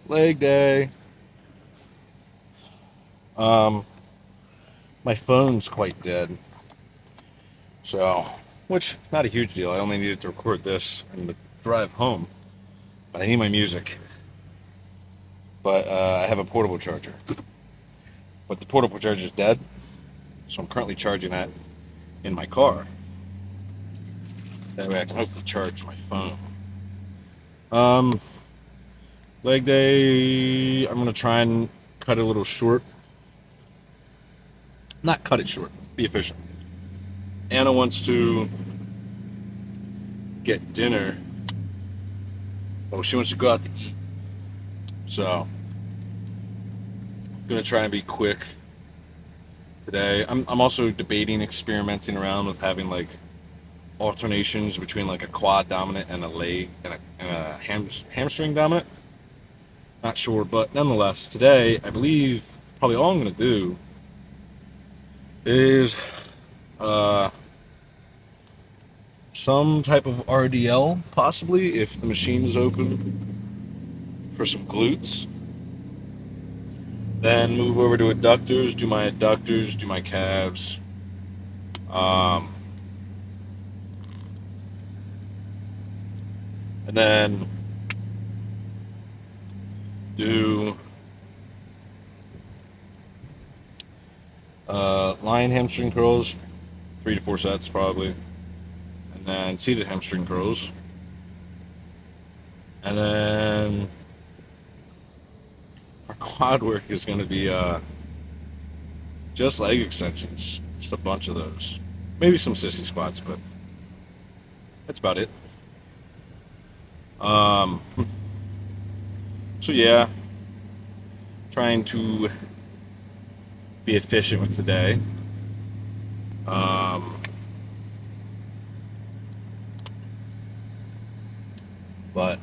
Leg day. Um, my phone's quite dead, so which not a huge deal. I only needed to record this and the drive home, but I need my music. But I have a portable charger, but the portable charger is dead, so I'm currently charging that in my car. That way I can hopefully charge my phone. Um, Leg day. I'm gonna try and cut it a little short. Not cut it short. Be efficient. Anna wants to get dinner. Oh, she wants to go out to eat. So I'm gonna try and be quick today. I'm also debating, experimenting around with having like alternations between like a quad dominant and a leg and a hamstring dominant. Not sure, but nonetheless, today I believe probably all I'm gonna do is uh, some type of RDL, possibly if the machine is open, for some glutes. Then move over to adductors, do my calves. Um, and then do lying hamstring curls, 3 to 4 sets probably. And then seated hamstring curls. And then our quad work is going to be just leg extensions, just a bunch of those. Maybe some sissy squats, but that's about it. Um, so yeah, trying to be efficient with today. Um, but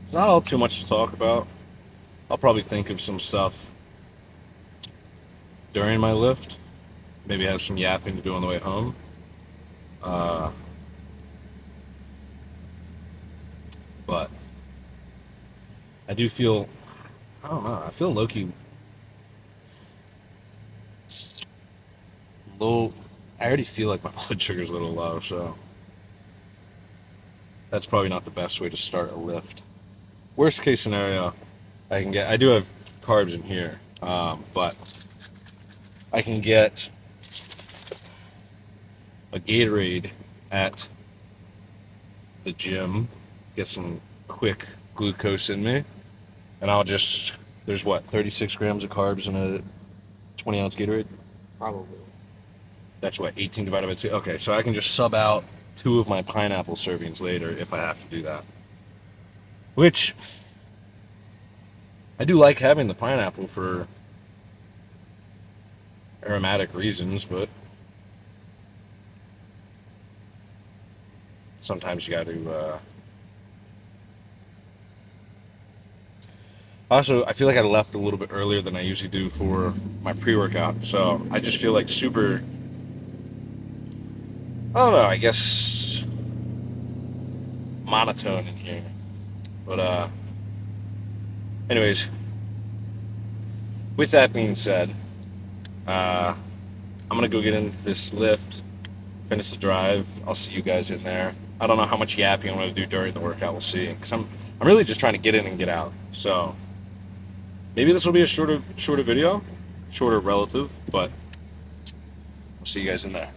there's not all too much to talk about. I'll probably think of some stuff during my lift. Maybe have some yapping to do on the way home. Uh, but I do feel, I don't know, I feel low-key low. I already feel like my blood sugar's a little low, so that's probably not the best way to start a lift. Worst case scenario, I do have carbs in here, but I can get a Gatorade at the gym, get some quick glucose in me, and there's what, 36 grams of carbs in a 20-ounce Gatorade? Probably. That's what, 18 divided by 2? Okay, so I can just sub out 2 of my pineapple servings later if I have to do that. Which, I do like having the pineapple for aromatic reasons, but sometimes you got to. Also, I feel like I left a little bit earlier than I usually do for my pre-workout, so I just feel like super. I don't know. I guess monotone in here, but anyways. With that being said, I'm gonna go get into this lift, finish the drive. I'll see you guys in there. I don't know how much yapping I'm gonna do during the workout. We'll see, because I'm really just trying to get in and get out. So maybe this will be a shorter video, shorter relative, but I'll see you guys in there.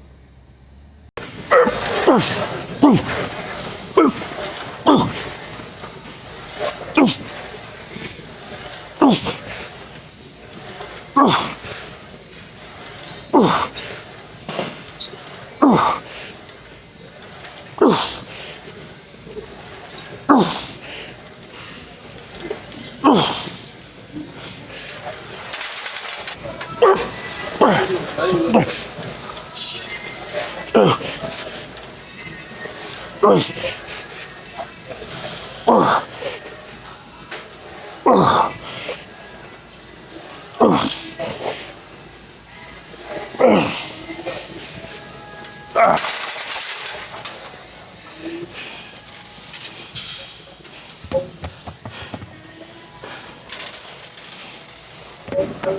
All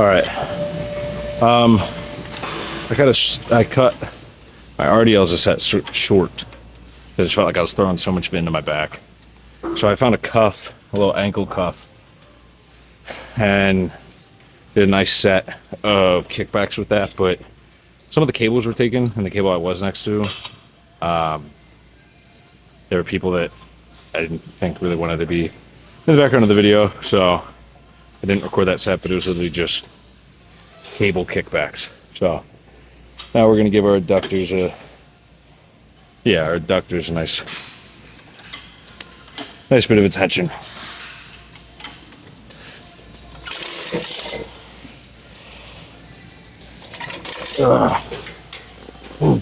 right. I cut my RDLs a set short. I just felt like I was throwing so much into my back. So I found a cuff, a little ankle cuff, and did a nice set of kickbacks with that. But some of the cables were taken, and the cable I was next to, there were people that I didn't think really wanted to be in the background of the video, so I didn't record that set, but it was literally just cable kickbacks. So now we're gonna give our adductors a nice bit of attention. Ooh.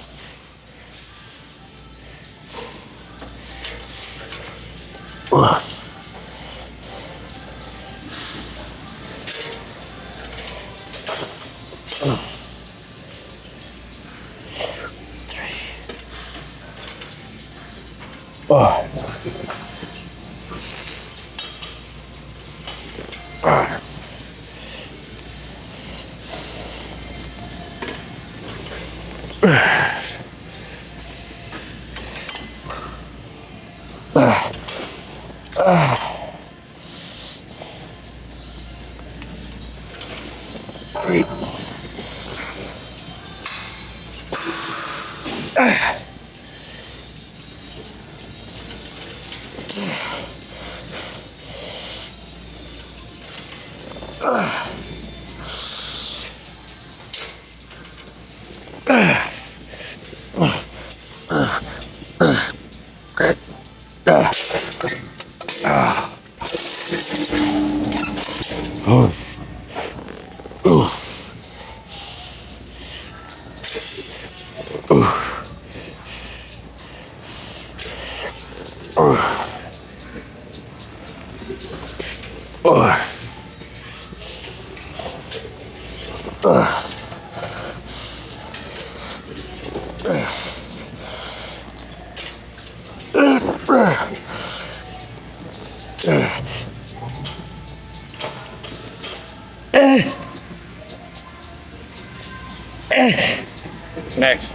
Next. Next.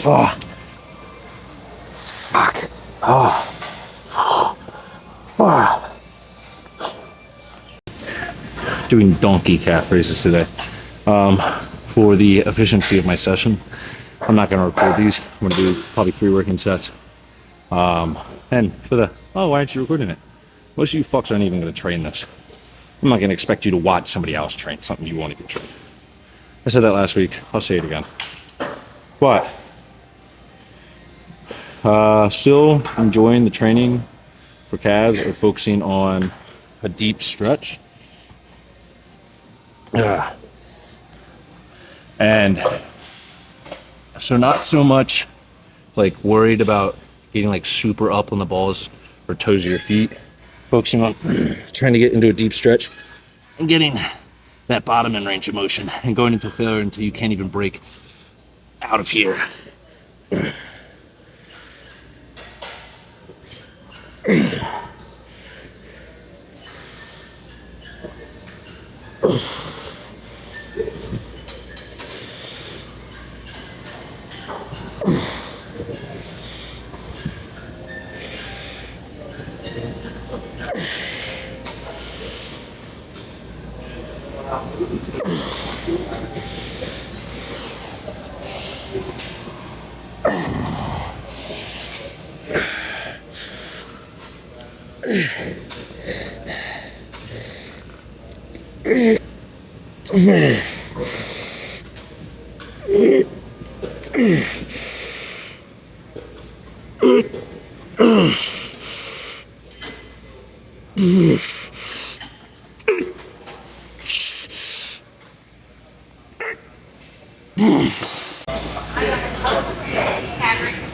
Oh, fuck. Oh. Oh. Doing donkey calf raises today. For the efficiency of my session, I'm not going to record these. I'm going to do probably 3 working sets. And for the, oh, why aren't you recording it? Most of you fucks aren't even going to train this. I'm not going to expect you to watch somebody else train something you won't even train. I said that last week. I'll say it again. But still enjoying the training for calves or focusing on a deep stretch. And so not so much like worried about getting like super up on the balls or toes of your feet, focusing on trying to get into a deep stretch and getting that bottom end range of motion and going into failure until you can't even break out of here.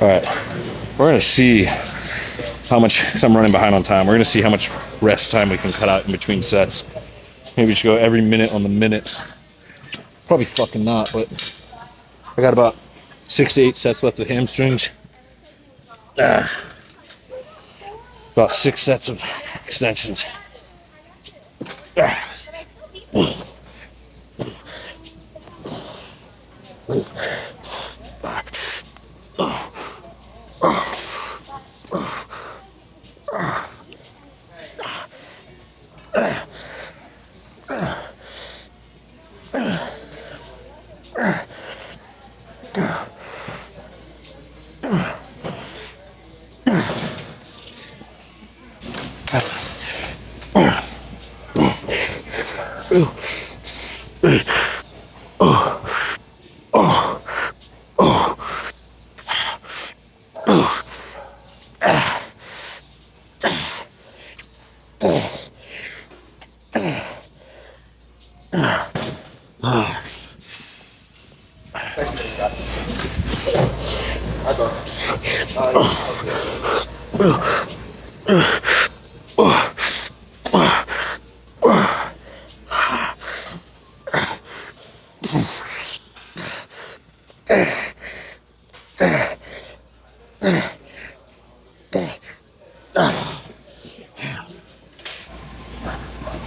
All right, we're gonna see how much, because I'm running behind on time, we're gonna see how much rest time we can cut out in between sets. Maybe we should go every minute on the minute. Probably fucking not, but I got about 6 to 8 sets left of hamstrings. About 6 sets of extensions.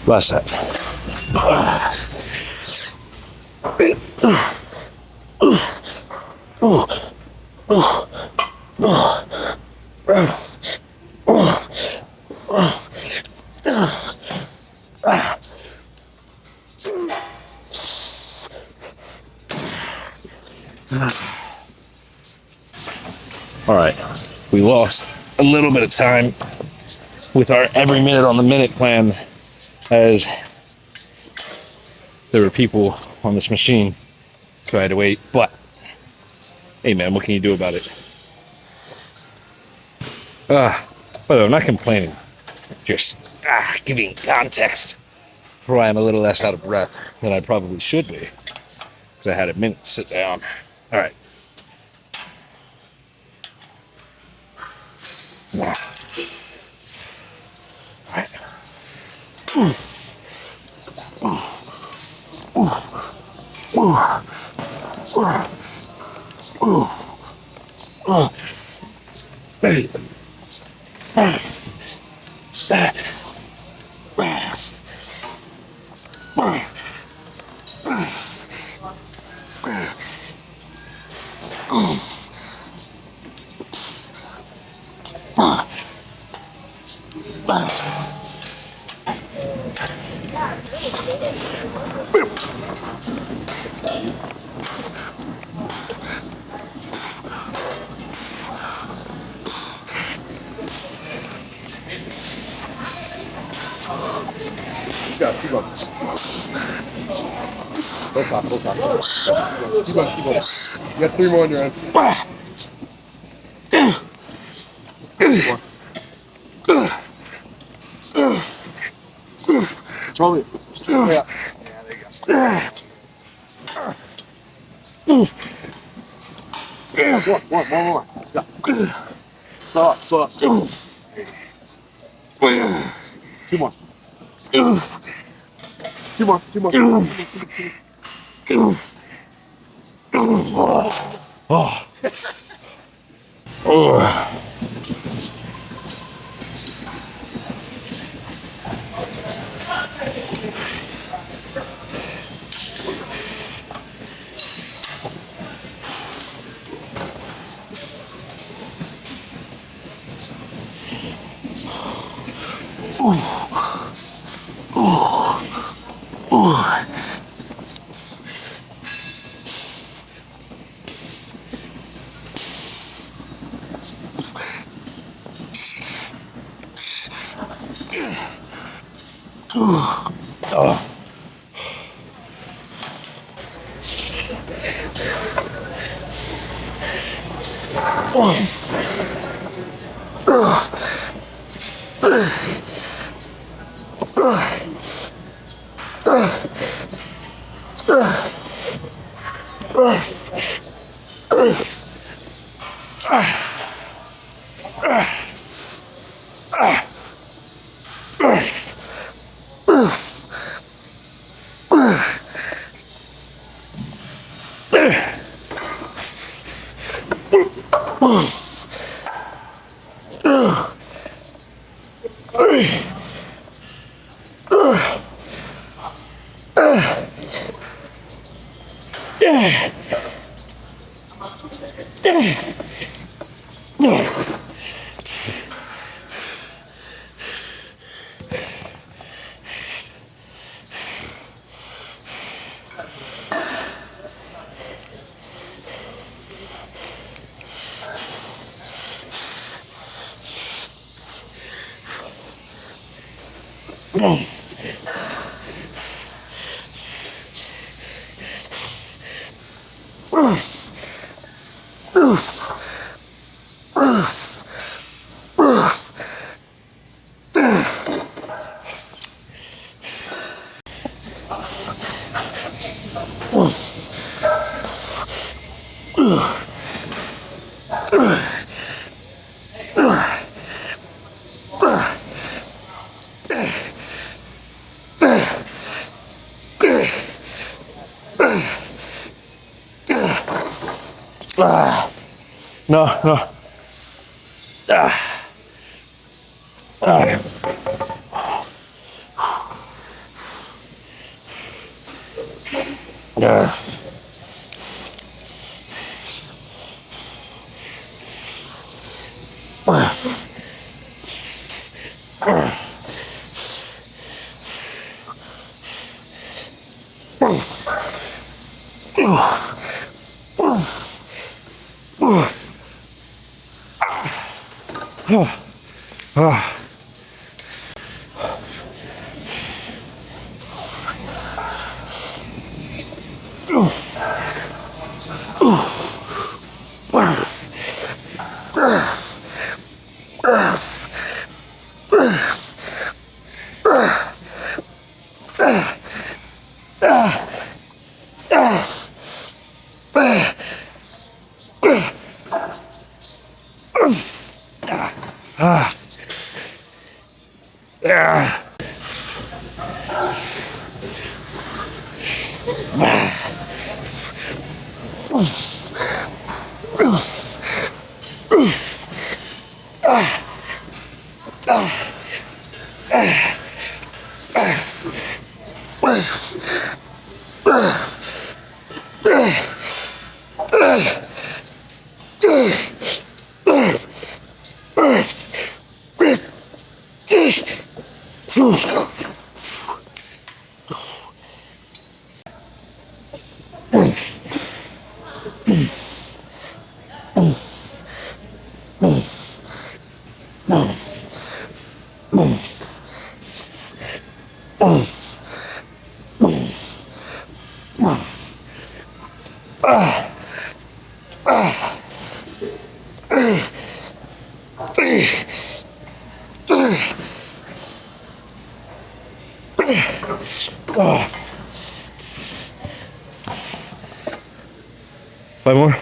Last set. All right, we lost a little bit of time with our every minute on the minute plan, as there were people on this machine, so I had to wait. But hey man, what can you do about it? By the way, I'm not complaining, just giving context for why I'm a little less out of breath than I probably should be, because I had a minute to sit down. All right. All right. Keep going. Don't stop. Keep going. You got 3 more on your end. Charlie. Yeah. Yeah, there you go. One more. Let's go. Slow up. 2 more. Two more. Oh. Oh. No, no. Five more.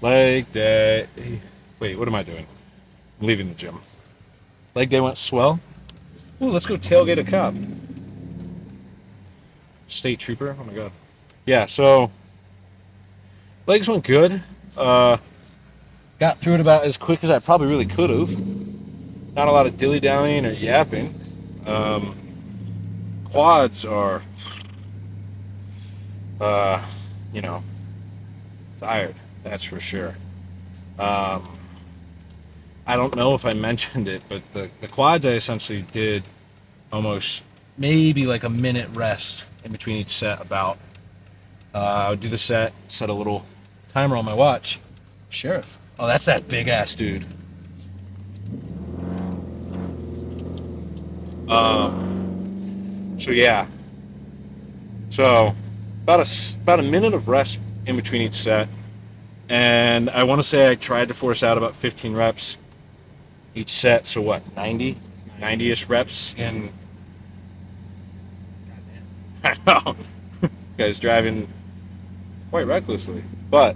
Leg day. Wait, what am I doing? I'm leaving the gym. Leg day went swell. Ooh, let's go tailgate a cop. State trooper. Oh my god. Yeah, so legs went good. Got through it about as quick as I probably really could have. Not a lot of dilly dallying or yapping. Quads are, uh, you know, tired. That's for sure. Um, I don't know if I mentioned it, but the quads I essentially did almost maybe like a minute rest in between each set. About I would do the set a little timer on my watch. Sheriff. Oh, that's that big ass dude. So yeah. So about a minute of rest in between each set, and I want to say I tried to force out about 15 reps each set. So what, 90-ish reps in. I know. Guys driving quite recklessly, but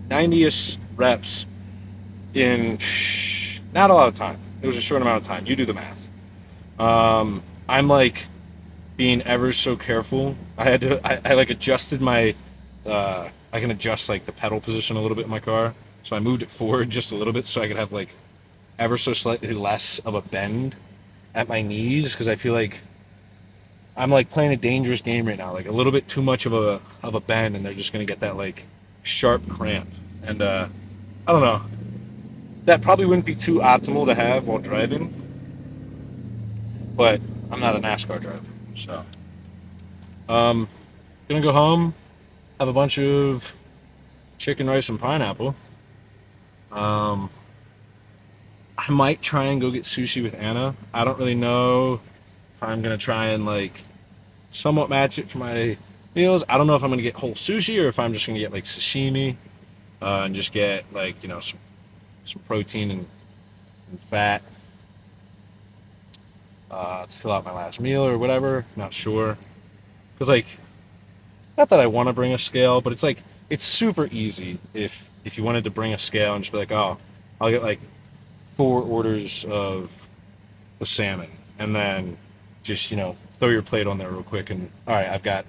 90-ish reps in not a lot of time. It was a short amount of time. You do the math. I'm like being ever so careful. I like adjusted my I can adjust like the pedal position a little bit in my car. So I moved it forward just a little bit so I could have like ever so slightly less of a bend at my knees, because I feel like I'm like playing a dangerous game right now. Like a little bit too much of a bend and they're just gonna get that like sharp cramp. And I don't know. That probably wouldn't be too optimal to have while driving. But I'm not a NASCAR driver, so gonna go home, have a bunch of chicken, rice, and pineapple. Um, I might try and go get sushi with Anna. I don't really know if I'm gonna try and like somewhat match it for my meals. I don't know if I'm gonna get whole sushi or if I'm just gonna get like sashimi and just get like some protein and fat to fill out my last meal or whatever. Not sure, because like, not that I want to bring a scale, but it's like it's super easy if you wanted to bring a scale and just be like, oh, I'll get like 4 orders of the salmon, and then just throw your plate on there real quick, and all right, I've got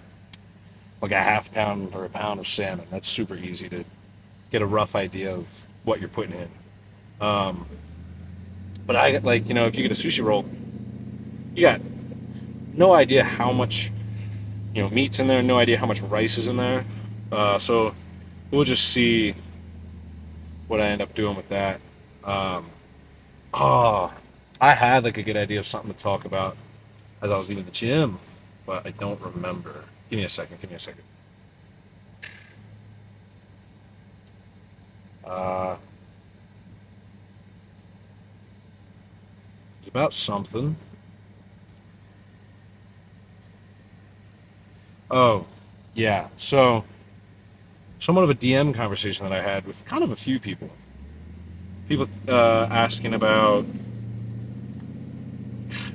like a half pound or a pound of salmon. That's super easy to get a rough idea of what you're putting in. Um, but I get like, if you get a sushi roll, you got no idea how much meat's in there, no idea how much rice is in there. So we'll just see what I end up doing with that. Um, oh, I had like a good idea of something to talk about as I was leaving the gym, but I don't remember. Give me a second. Give me a second. Uh, it's about something. Oh, yeah. So, somewhat of a DM conversation that I had with kind of a few people. People asking about.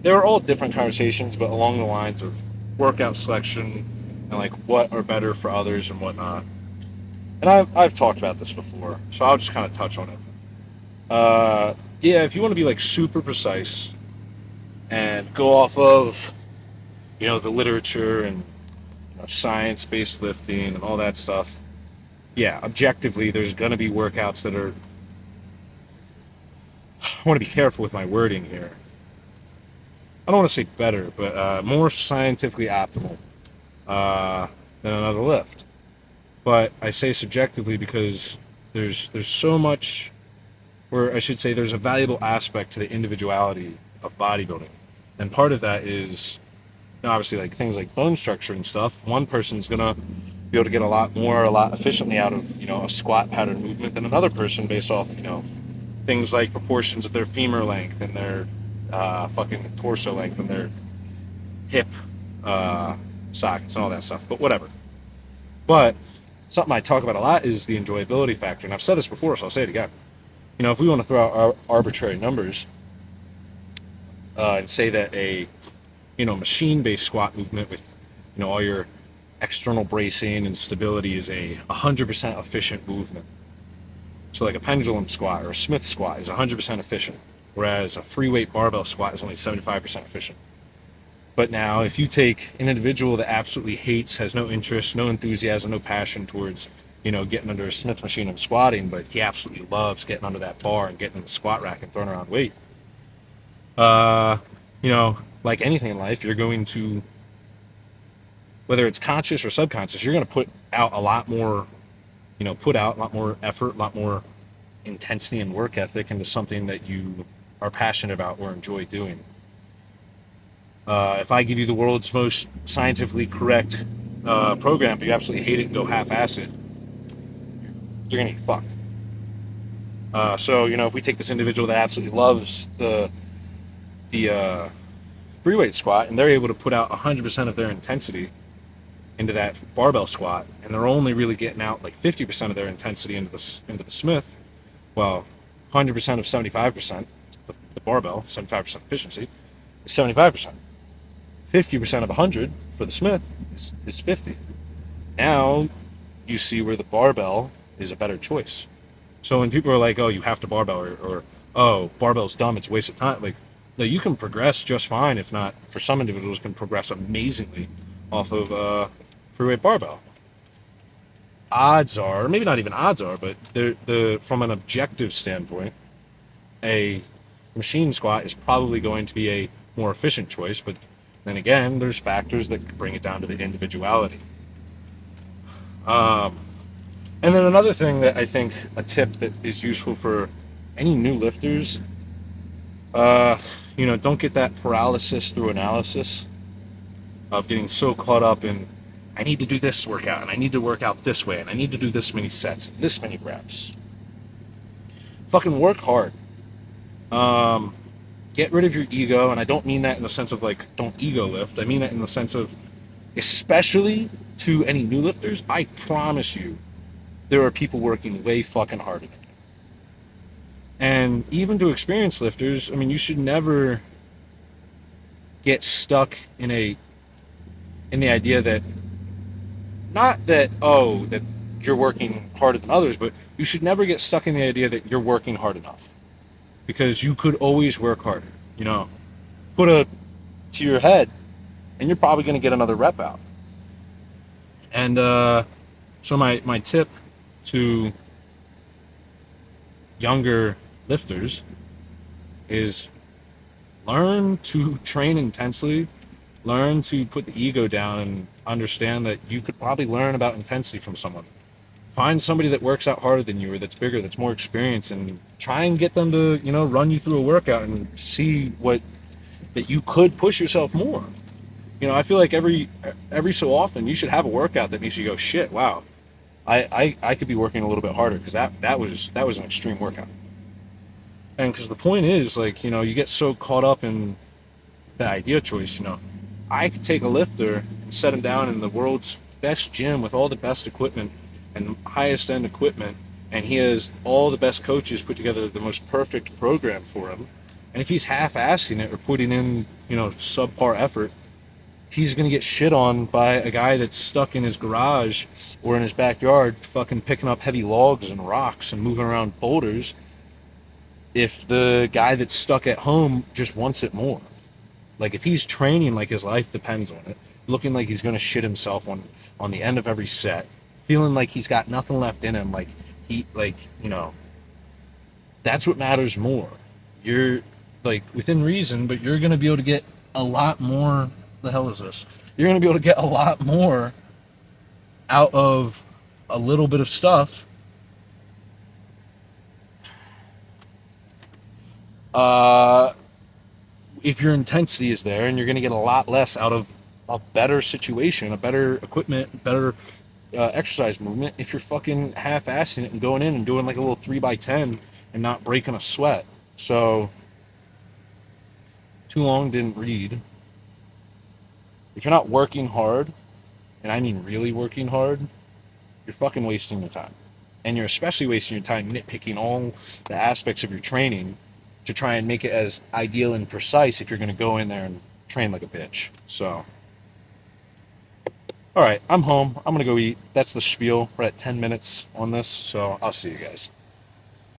They were all different conversations, but along the lines of workout selection and like what are better for others and whatnot. And I've talked about this before, so I'll just kind of touch on it. Yeah, if you want to be like super precise and go off of the literature and science-based lifting and all that stuff, yeah, objectively, there's gonna be workouts that are. I want to be careful with my wording here. I don't want to say better, but more scientifically optimal than another lift. But I say subjectively because there's so much, or I should say, there's a valuable aspect to the individuality of bodybuilding, and part of that is obviously like things like bone structure and stuff. One person's gonna be able to get a lot more, a lot efficiently out of a squat pattern movement than another person based off things like proportions of their femur length and their fucking torso length and their hip sockets and all that stuff. But whatever. But something I talk about a lot is the enjoyability factor. And I've said this before, so I'll say it again. You know, if we want to throw out our arbitrary numbers and say that a machine-based squat movement with all your external bracing and stability is a 100% efficient movement. So like a pendulum squat or a Smith squat is 100% efficient, whereas a free weight barbell squat is only 75% efficient. But now, if you take an individual that absolutely hates, has no interest, no enthusiasm, no passion towards, getting under a Smith machine and squatting, but he absolutely loves getting under that bar and getting in the squat rack and throwing around weight, uh, like anything in life, you're going to, whether it's conscious or subconscious, you're going to put out a lot more, put out a lot more effort, a lot more intensity and work ethic into something that you are passionate about or enjoy doing. If I give you the world's most scientifically correct program, but you absolutely hate it and go half-ass it, you're gonna get fucked. So if we take this individual that absolutely loves the free weight squat and they're able to put out 100% of their intensity into that barbell squat, and they're only really getting out like 50% of their intensity into the Smith, well, 100% of 75%, the barbell, 75% efficiency, is 75%. 50% of 100 for the Smith is 50. Now you see where the barbell is a better choice. So when people are like, oh, you have to barbell, or oh, barbell's dumb, it's a waste of time, like, no, you can progress just fine, if not, for some individuals, can progress amazingly off of free weight barbell. Odds are, maybe not even odds are, but from an objective standpoint, a machine squat is probably going to be a more efficient choice, but then again, there's factors that bring it down to the individuality. And then another thing that I think, a tip that is useful for any new lifters, don't get that paralysis through analysis of getting so caught up in, I need to do this workout, and I need to work out this way, and I need to do this many sets, and this many reps. Fucking work hard. Get rid of your ego, and I don't mean that in the sense of like, don't ego lift. I mean that in the sense of, especially to any new lifters, I promise you, there are people working way fucking harder than you. And even to experienced lifters, I mean, you should never get stuck in the idea that, not that, oh, that you're working harder than others, but you should never get stuck in the idea that you're working hard enough. Because you could always work harder. Put a to your head, and you're probably going to get another rep out. And so my tip to younger lifters is learn to train intensely, learn to put the ego down, and understand that you could probably learn about intensity from someone. Find somebody that works out harder than you, or that's bigger, that's more experienced, and try and get them to, run you through a workout and see that you could push yourself more. I feel like every so often you should have a workout that makes you go, shit, wow, I could be working a little bit harder, because that was an extreme workout. And because the point is, like, you get so caught up in the idea choice. I could take a lifter and set him down in the world's best gym with all the best equipment and highest end equipment, and he has all the best coaches put together the most perfect program for him. And if he's half-assing it or putting in, subpar effort, he's going to get shit on by a guy that's stuck in his garage or in his backyard fucking picking up heavy logs and rocks and moving around boulders, if the guy that's stuck at home just wants it more. Like, if he's training like his life depends on it, looking like he's going to shit himself on the end of every set, feeling like he's got nothing left in him, that's what matters more. You're, like, within reason, but you're going to be able to get a lot more. The hell is this? You're going to be able to get a lot more out of a little bit of stuff if your intensity is there, and you're going to get a lot less out of a better situation, a better equipment, better exercise movement, if you're fucking half-assing it and going in and doing like a little 3x10 and not breaking a sweat. So, too long didn't read. If you're not working hard, and I mean really working hard, you're fucking wasting your time. And you're especially wasting your time nitpicking all the aspects of your training to try and make it as ideal and precise if you're going to go in there and train like a bitch. So, all right, I'm home. I'm going to go eat. That's the spiel. We're at 10 minutes on this, so I'll see you guys.